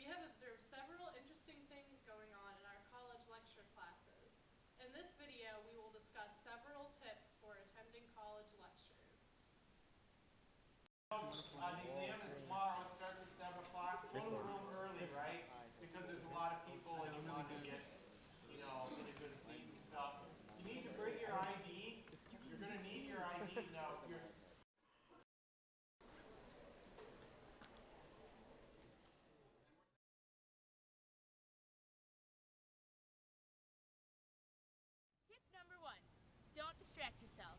We have observed several interesting things going on in our college lecture classes. In this video, we will discuss several tips for attending college lectures. The exam is tomorrow. It starts at 7 o'clock. Go to the room early, right? Because there's a lot of people and you want to get, in a good seat and stuff. You need to bring your ID. You're going to need your ID. Now, Tip number 1, don't distract yourself.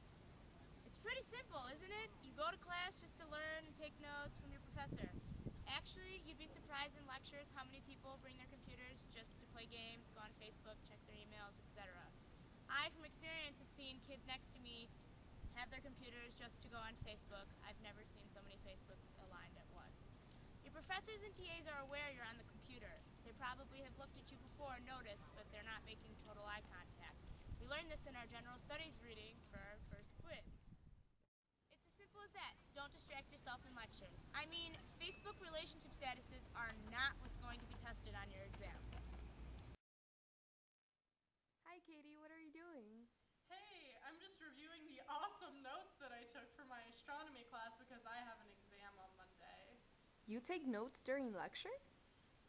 It's pretty simple, isn't it? You go to class just to learn and take notes from your professor. Actually, you'd be surprised in lectures how many people bring their computers just to play games, go on Facebook, check their emails, etc. I, from experience, have seen kids next to me have their computers just to go on Facebook. I've never seen so many Facebooks aligned at once. Your professors and TAs are aware you're on the computer. They probably have looked at you before and noticed, but they're not making total eye contact. We learned this in our general studies reading for our first quiz. It's as simple as that. Don't distract yourself in lectures. I mean, Facebook relationship statuses are not what's going to be tested on your exam. Hi Katie, what are you doing? Hey, I'm just reviewing the awesome notes that I took for my astronomy class because I have an exam on Monday. You take notes during lecture?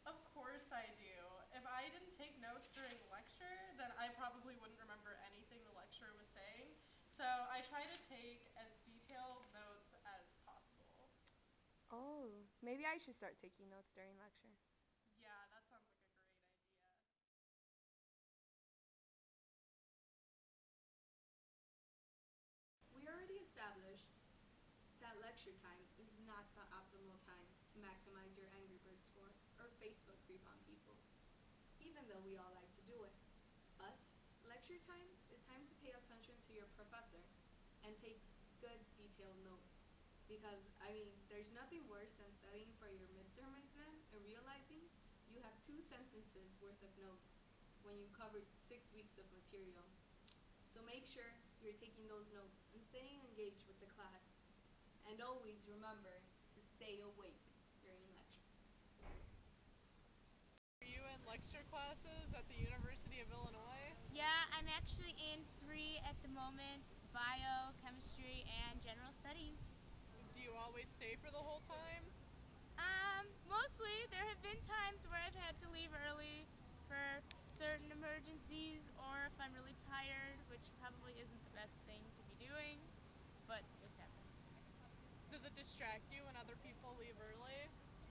Of course I do. If I didn't take notes during lecture, then I probably wouldn't remember anything the lecturer was saying. So I try to take as detailed notes as possible. Oh, maybe I should start taking notes during lecture. Yeah, that sounds like a great idea. We already established that lecture time is not the optimal time to maximize your Angry Bird score or Facebook creep on people, even though we all like to do it. But lecture time is time to pay attention to your professor and take good detailed notes. Because, there's nothing worse than studying for your midterm exam and realizing you have 2 sentences worth of notes when you covered 6 weeks of material. So make sure you're taking those notes and staying engaged with the class. And always remember to stay awake during lecture. Are you in lecture classes at the University of Illinois? Yeah, I'm actually in 3 at the moment: bio, chemistry, and general studies. Do you always stay for the whole time? Mostly. There have been times where I've had to leave early for certain emergencies, or if I'm really tired, which probably isn't the best thing to be doing, but it's happened. Does it distract you when other people leave early?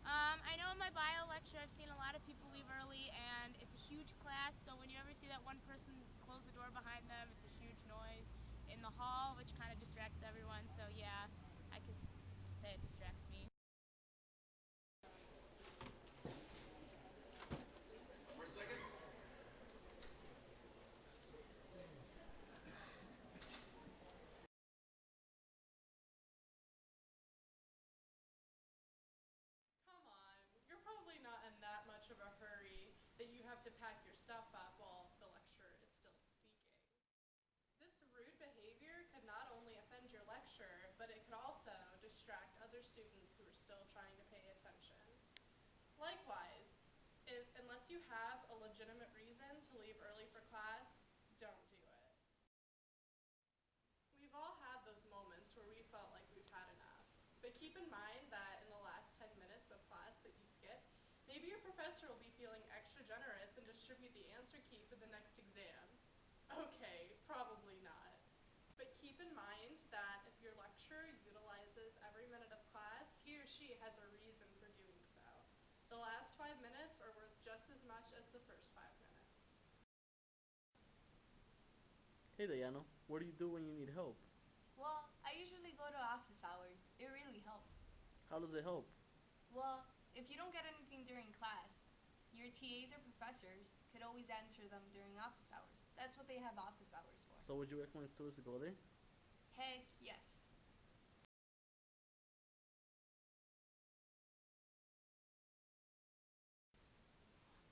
I know in my bio lecture I've seen a lot of people leave early, and it's a huge class, so when you ever see that one person close the door behind them, it's a huge noise in the hall, which kind of distracts everyone, so yeah, I could say it distracts me. Come on, you're probably not in that much of a hurry that you have to pack your stuff up while the lecturer is still speaking. This rude behavior could not only offend your lecturer, but it could also distract other students who are still trying to pay attention. Likewise, unless you have a legitimate reason to leave early for class, don't do it. We've all had those moments where we felt like we've had enough. But keep in mind that in the last 10 minutes of class that you skip, maybe your professor will be feeling extra generous and distribute the answer key for the next exam. Okay, probably not. But keep in mind that if your lecturer utilizes every minute of class, he or she has a reason for doing so. The last 5 minutes are worth just as much as the first 5 minutes. Hey Diana, what do you do when you need help? Well, I usually go to office hours. It really helps. How does it help? Well, if you don't get anything during class, your TAs or professors could always answer them during office hours. That's what they have office hours for. So would you recommend students to go there? Heck yes.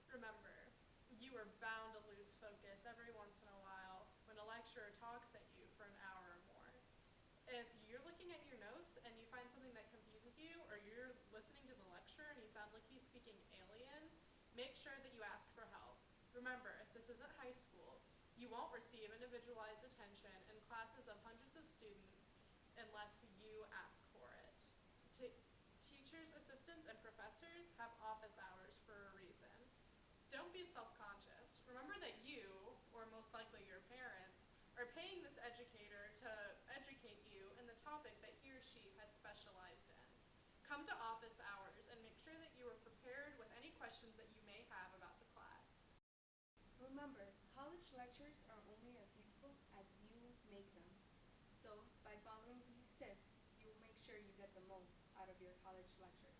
Remember, you are bound to lose focus every once in a while when a lecturer talks at you for an hour or more. If you're looking at your notes and you find something that confuses you, or you're listening to the lecture and you sound like he's speaking alien, Make sure that you ask for help. Remember, this isn't high school. You won't receive individualized attention in classes of hundreds of students unless you ask for it. Teachers, assistants, and professors have office hours for a reason. Don't be self-conscious. Remember that you, or most likely your parents, are paying this educator to educate you in the topic that he or she has specialized in. Come to office hours and make sure that you are prepared with any questions that you may have about the class. Remember, college lectures are only as useful as you make them. So, by following these tips, you will make sure you get the most out of your college lecture.